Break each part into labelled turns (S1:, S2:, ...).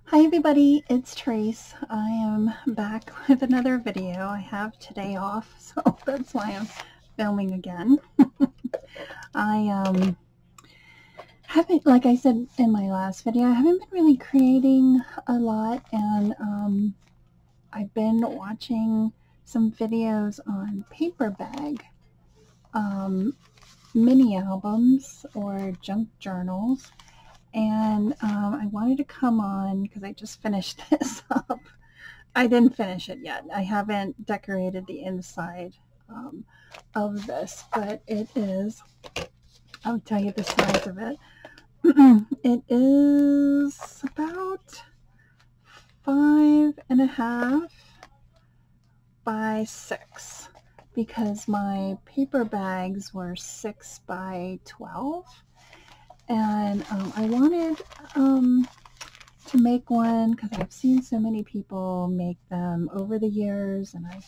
S1: Hi everybody, it's Tereese. I am back with another video. I have today off, so that's why I'm filming again. I haven't, like I said in my last video, I haven't been really creating a lot, and I've been watching some videos on paper bag mini albums or junk journals. And I wanted to come on because I just finished this up. I didn't finish it yet. I haven't decorated the inside of this, but it is, I'll tell you the size of it. It is about 5.5 by 6 because my paper bags were 6 by 12. And I wanted to make one because I've seen so many people make them over the years, and I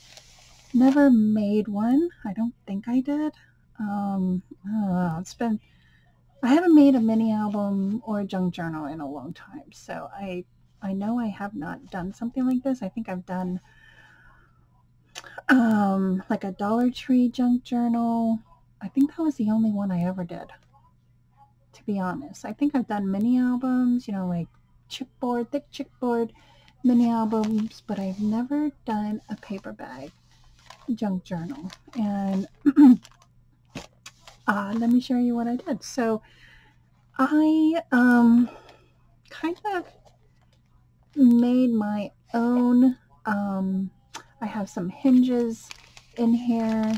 S1: never made one. I don't think I did. I haven't made a mini album or a junk journal in a long time, so I know I have not done something like this. I think I've done like a Dollar Tree junk journal. I think that was the only one I ever did, to be honest. I think I've done mini albums, like chipboard, thick chipboard mini albums, but I've never done a paper bag junk journal. And let me show you what I did. So I kind of made my own. I have some hinges in here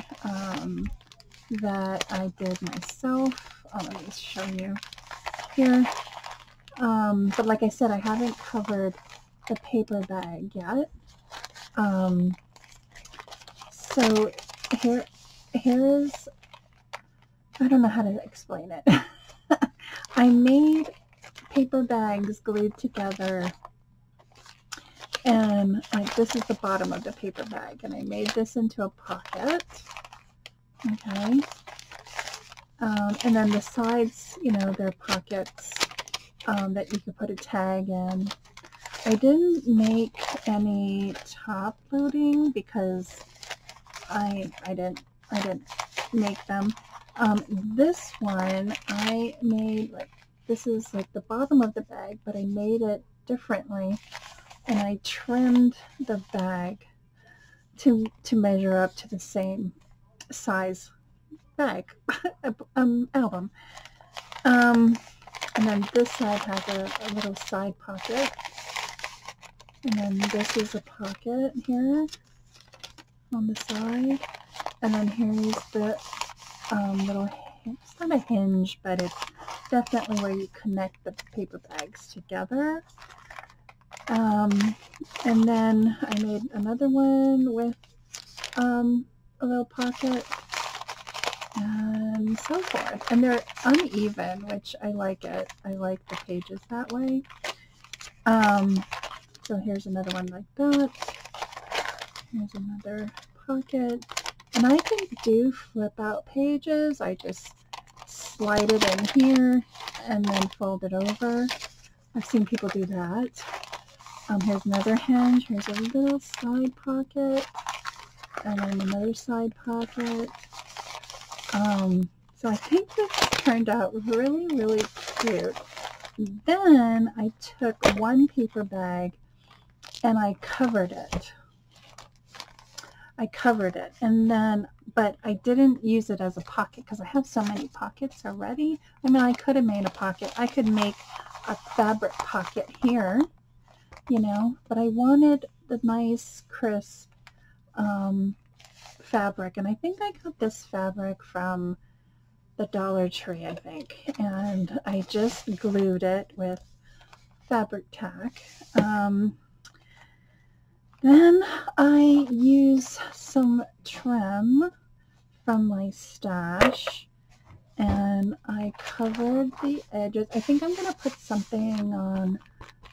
S1: that I did myself. Let me show you here. But like I said, I haven't covered the paper bag yet. So here is, I don't know how to explain it. I made paper bags glued together, and like this is the bottom of the paper bag, and I made this into a pocket. Okay. And then the sides, they're pockets that you could put a tag in. I didn't make any top loading because I didn't make them. This one I made, like, this is like the bottom of the bag, but I made it differently, and I trimmed the bag to measure up to the same size bag album. And then this side has a little side pocket, and then this is a pocket here on the side, and then here's the little, it's not a hinge, but it's definitely where you connect the paper bags together. And then I made another one with a little pocket, and so forth. And they're uneven, which I like it. I like the pages that way. So here's another one like that. Here's another pocket. And I can do flip out pages. I just slide it in here and then fold it over. I've seen people do that. Here's another hinge. Here's a little side pocket, and then another side pocket. So I think this turned out really, really cute. Then I took one paper bag and I covered it. And then, but I didn't use it as a pocket because I have so many pockets already. I mean, I could have made a pocket. I could make a fabric pocket here, but I wanted the nice, crisp fabric, and I think I got this fabric from the Dollar Tree, I think, and I just glued it with fabric tack. Then I use some trim from my stash, and I covered the edges. I think I'm going to put something on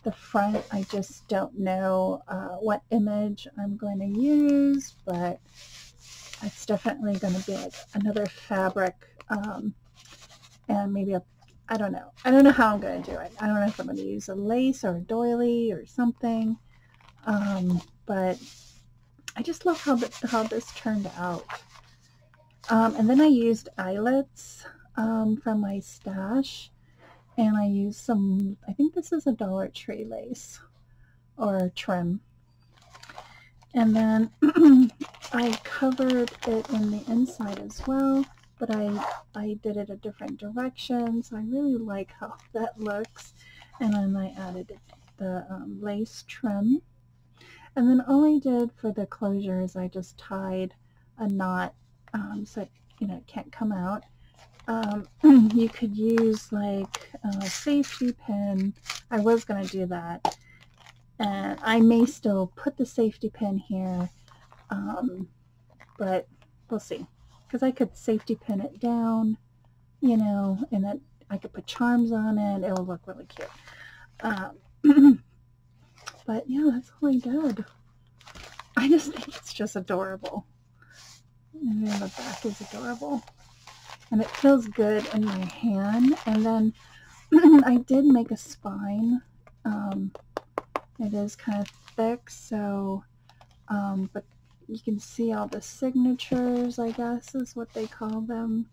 S1: the front. I just don't know what image I'm going to use, but it's definitely going to be like another fabric and maybe a I don't know. I don't know how I'm going to do it. I don't know if I'm going to use a lace or a doily or something. But I just love how this turned out. And then I used eyelets from my stash. And I used some, I think this is a Dollar Tree lace or trim. And then I covered it in the inside as well, but I did it a different direction, so I really like how that looks. And then I added the lace trim. And then all I did for the closure is I just tied a knot so it, it can't come out. You could use like a safety pin. I was going to do that. And I may still put the safety pin here, but we'll see. Because I could safety pin it down, and then I could put charms on it. It will look really cute. But yeah, that's all I did. I just think it's just adorable. And then the back is adorable. And it feels good in my hand. And then I did make a spine. It is kind of thick, so, but you can see all the signatures, I guess is what they call them.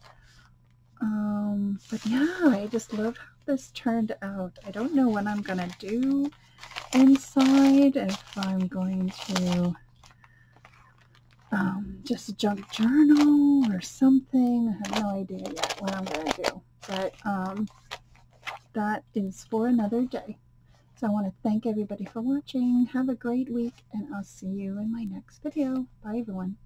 S1: But yeah, I just love how this turned out. I don't know what I'm going to do inside, if I'm going to just junk journal or something. I have no idea yet what I'm going to do, but that is for another day. So I want to thank everybody for watching. Have a great week, and I'll see you in my next video. Bye, everyone.